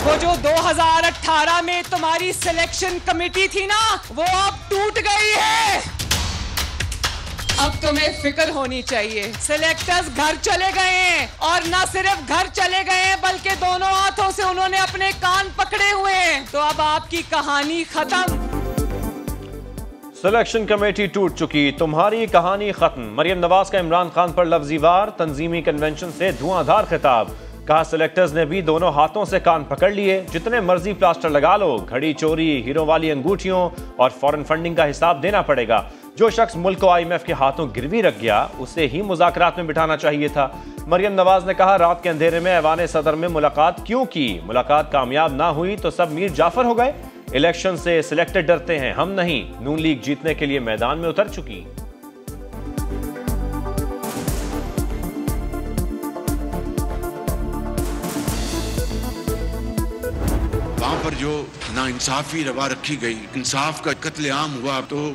वो जो 2018 में तुम्हारी सिलेक्शन कमेटी थी ना, वो अब टूट गई है। अब तुम्हें फिक्र होनी चाहिए, सिलेक्टर्स घर चले गए हैं, और न सिर्फ घर चले गए हैं बल्कि दोनों हाथों से उन्होंने अपने कान पकड़े हुए हैं। तो अब आपकी कहानी खत्म। सिलेक्शन कमेटी टूट चुकी, तुम्हारी कहानी खत्म। मरियम नवाज का इमरान खान पर लफ्जी वार, तंजीमी कन्वेंशन से धुआंधार खिताब। कहा सिलेक्टर्स ने भी दोनों हाथों से कान पकड़ लिए, जितने मर्जी प्लास्टर लगा लो, घड़ी चोरी, हीरो वाली अंगूठियों और फॉरेन फंडिंग का हिसाब देना पड़ेगा। जो शख्स मुल्क को IMF के हाथों गिरवी रख गया, उसे ही मुज़ाकरात में बिठाना चाहिए था। मरियम नवाज ने कहा रात के अंधेरे में ऐवान सदर में मुलाकात क्यों की? मुलाकात कामयाब ना हुई तो सब मीर जाफर हो गए। इलेक्शन से सिलेक्टेड डरते हैं, हम नहीं। नून लीग जीतने के लिए मैदान में उतर चुकी। वहां पर जो नाइंसाफी रवा रखी गई, इंसाफ का कत्लेआम हुआ, तो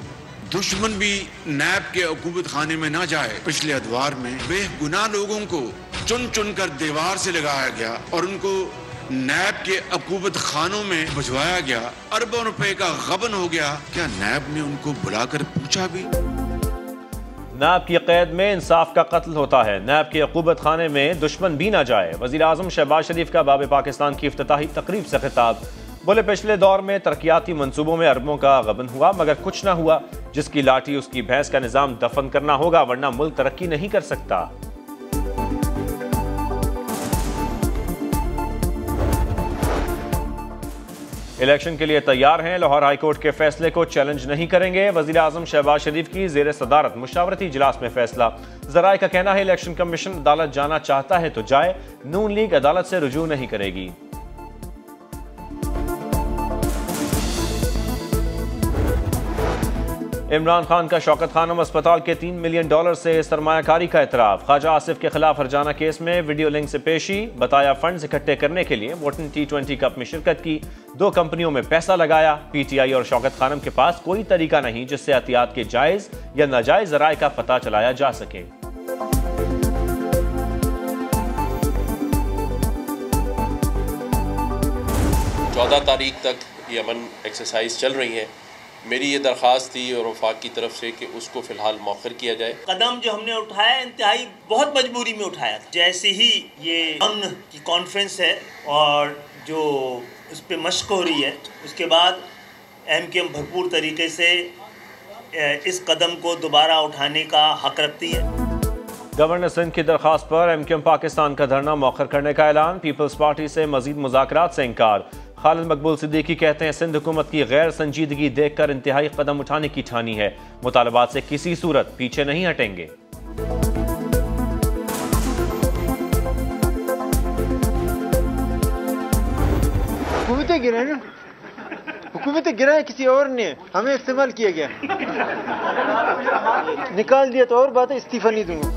दुश्मन भी नैब के अकूबत खाने में ना जाए। पिछले अदवार में बेगुनाह लोगों को चुन चुन कर दीवार से लगाया गया और उनको नैब के अकूबत खानों में भिजवाया गया। अरबों रुपए का गबन हो गया। क्या नैब ने उनको बुलाकर पूछा भी? नैब की कैद में इंसाफ का कत्ल होता है, नैब के अकूबत खाने में दुश्मन भी ना जाए। वज़ीर आज़म शहबाज शरीफ का बाब पाकिस्तान की इफ्तिताही तकरीब से खिताब। बोले पिछले दौर में तरक्याती मंसूबों में अरबों का गबन हुआ, मगर कुछ ना हुआ। जिसकी लाठी उसकी भैंस का निज़ाम दफन करना होगा, वरना मुल्क तरक्की नहीं कर सकता। इलेक्शन के लिए तैयार हैं, लाहौर हाईकोर्ट के फैसले को चैलेंज नहीं करेंगे। वज़ीर आज़म शहबाज शरीफ की ज़ेर सदारत मुशावरती इजलास में फैसला। ज़राए का कहना है इलेक्शन कमीशन अदालत जाना चाहता है तो जाए, नून लीग अदालत से रुजू नहीं करेगी। इमरान खान का शौकत खानम अस्पताल के $3 मिलियन से सरमायाकारी का एतराफ़। ख्वाजा आसिफ के खिलाफ हरजाना केस में वीडियो लिंक से पेशी। बताया फंड्स इकट्ठे करने के लिए वोटन T20 कप में शिरकत की, 2 कंपनियों में पैसा लगाया। PTI और शौकत खानम के पास कोई तरीका नहीं जिससे एहतियात के जायज़ या नाजायज़ ज़राए का पता चलाया जा सके। 14 तारीख तक ये अमन एक्सरसाइज चल रही है। मेरी ये दरख्वास्त थी और वफाक की तरफ से कि उसको फ़िलहाल मौखर किया जाए। कदम जो हमने उठाया इंतहाई बहुत मजबूरी में उठाया था। जैसे ही ये अमन की कॉन्फ्रेंस है और जो उस पर मशक हो रही है, उसके बाद MKM भरपूर तरीके से इस कदम को दोबारा उठाने का हक रखती है। गवर्नर सिंध की दरख्वास्त पर MKM पाकिस्तान का धरना मौखर करने का ऐलान। पीपल्स पार्टी से मजीद मुज़ाकरात से इंकार। खालिद मकबूल सिद्दीकी कहते हैं सिंध हुकूमत की गैर संजीदगी देखकर इंतहाई कदम उठाने की ठानी है, मुतालबात से किसी सूरत पीछे नहीं हटेंगे। हुकूमतें गिराए किसी और ने, हमें इस्तेमाल किया गया। निकाल दिया तो और बात है, इस्तीफा नहीं दूंगा।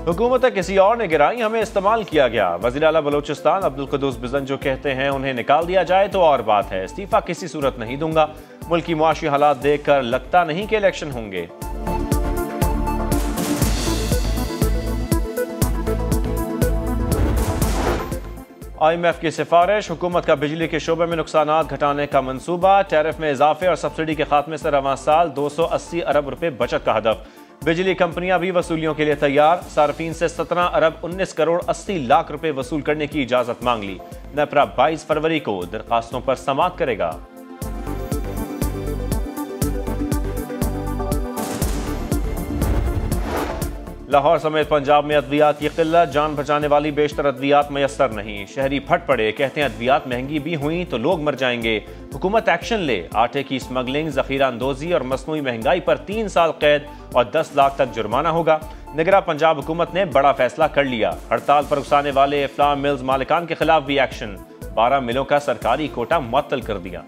हुकूमतें किसी और ने गिराई, हमें इस्तेमाल किया गया। वज़ीर आला बलोचिस्तान अब्दुल कुद्दूस बिज़न जो कहते हैं उन्हें निकाल दिया जाए तो और बात है, इस्तीफा किसी सूरत नहीं दूंगा। मुल्क की मुआशी हालात देखकर लगता नहीं कि इलेक्शन होंगे। IMF की सिफारिश, हुकूमत का बिजली के शोबे में नुकसानात घटाने का मंसूबा। टैरिफ में इजाफे और सब्सिडी के खात्मे से रवां साल 280 अरब रुपए बचत का हदफ। बिजली कंपनियां भी वसूलियों के लिए तैयार। सार्फिन से 17 अरब 19 करोड़ 80 लाख रुपए वसूल करने की इजाजत मांग ली। नेपरा 22 फरवरी को दरखास्तों पर समाअत करेगा। लाहौर समेत पंजाब में अद्वियात की किल्लत, जान बचाने वाली बेशतर अद्वियात मैसर नहीं। शहरी फट पड़े, कहते हैं अद्वियात महंगी भी हुई तो लोग मर जाएंगे। हुकूमत एक्शन ले। आटे की स्मगलिंग, जखीरा अंदोजी और मसनूई महंगाई पर 3 साल कैद और 10 लाख तक जुर्माना होगा। निगरां पंजाब हुकूमत ने बड़ा फैसला कर लिया। हड़ताल पर उकसाने वाले फ्लावर मिल्स मालिकान के खिलाफ भी एक्शन। 12 मिलों का सरकारी कोटा मुअत्तल कर दिया।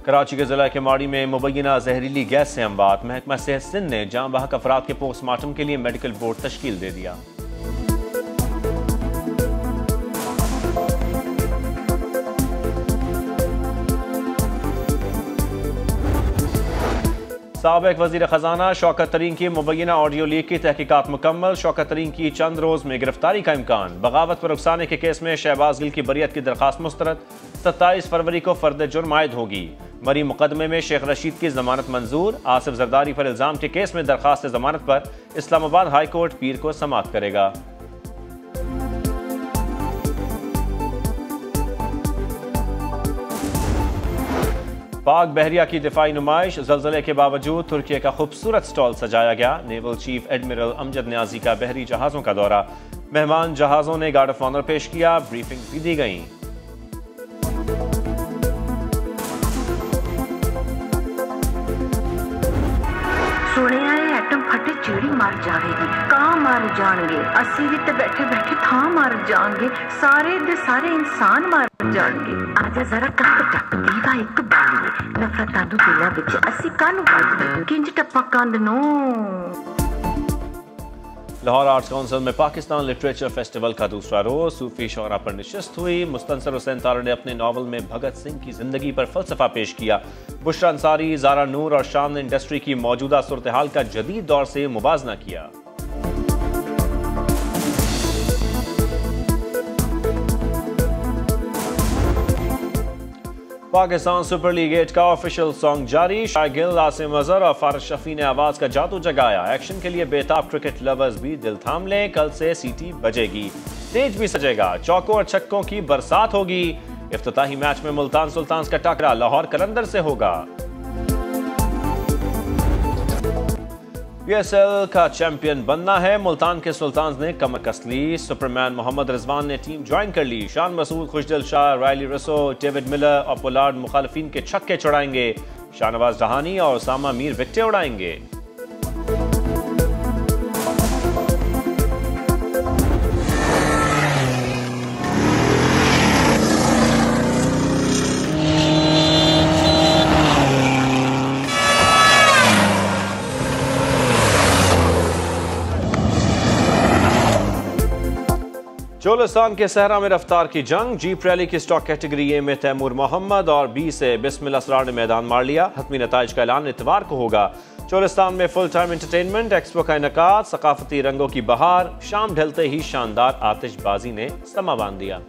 कराची के जिला केमाड़ी में मुबैना जहरीली गैस से अमवात। महकमा सेहत सिंध ने जाँ बहक अफराद के पोस्टमार्टम के लिए मेडिकल बोर्ड तश्कील दे दिया। साबिक वज़ीर ख़जाना शौकत तरीन की मुबैना ऑडियो लीक की तहकीकात मुकम्मल। शौकत तरीन की चंद रोज़ में गिरफ्तारी का इम्कान। बगावत पर उकसाने के केस में शहबाज गिल की बरियत की दरख्वास्त मुस्तरद। 27 फरवरी को फर्द जुर्म आयद होगी। मरी मुकदमे में शेख रशीद की जमानत मंजूर। आसिफ जरदारी पर इल्ज़ाम के केस में दरख्वास्त जमानत पर इस्लामाबाद हाई कोर्ट पीर को समाअत करेगा। पाक बहरिया की दिफाई नुमाइश। ज़लज़ले के बावजूद तुर्की का खूबसूरत स्टॉल सजाया गया। Naval chief admiral Amjad Niazi का बहरी जहाज़ों का दौरा। मेहमान जहाज़ों ने गार्ड ऑफ ऑनर पेश किया। ब्रीफिंग भी दी गई। सुने आए एटम फटे चिड़ी मर जाएगी। कहाँ मर जाएंगे? असी भी तो बैठे बैठे था मर जाएंगे। सारे दे सारे इंसान मर जाएंगे। आजा जरा कंध टप दीवा एक बाली नफरतां नूं दिलां विच असी कानू बाली किंज टप्पा कंध नूं। लाहौर आर्ट्स काउंसिल में पाकिस्तान लिटरेचर फेस्टिवल का दूसरा रोज सूफी शौरा पर नशिस्त हुई। मुस्तंसर हुसैन तारा ने अपने नावल में भगत सिंह की जिंदगी पर फलसफा पेश किया। बुशरा अंसारी, ज़ारा नूर और शाम ने इंडस्ट्री की मौजूदा सूरत हाल का जदीद दौर से मुवाजना किया। पाकिस्तान सुपर लीग 8 का ऑफिशियल सॉन्ग जारी। शागिल, आसिम अजहर और फारिस शफी ने आवाज का जादू जगाया। एक्शन के लिए बेताब क्रिकेट लवर्स भी दिल थाम लें। कल से सीटी बजेगी, स्टेज भी सजेगा, चौकों और छक्कों की बरसात होगी। इफ्तिताही मैच में मुल्तान सुल्तान्स का टकरा लाहौर कलंदर से होगा। PSL का चैंपियन बनना है। मुल्तान के सुल्तान्स ने कमर कस ली। सुपरमैन मोहम्मद रिजवान ने टीम ज्वाइन कर ली। शान मसूद, खुशदिल शाह, रायली रसो, डेविड मिलर और पोलार्ड मुखालिफिन के छक्के चढ़ाएंगे। शाहनवाज जहानी और उसामा मीर विकेटें उड़ाएंगे। चोलिस्तान के सहरा में रफ्तार की जंग। जीप रैली की स्टॉक कैटेगरी ए में तैमूर मोहम्मद और बी से बिस्मिल असरार ने मैदान मार लिया। हतमी नताइज का ऐलान इतवार को होगा। चोलिस्तान में फुल टाइम एंटरटेनमेंट एक्सपो का इनकाद। सकाफती रंगों की बहार। शाम ढलते ही शानदार आतिशबाजी ने समा बांध दिया।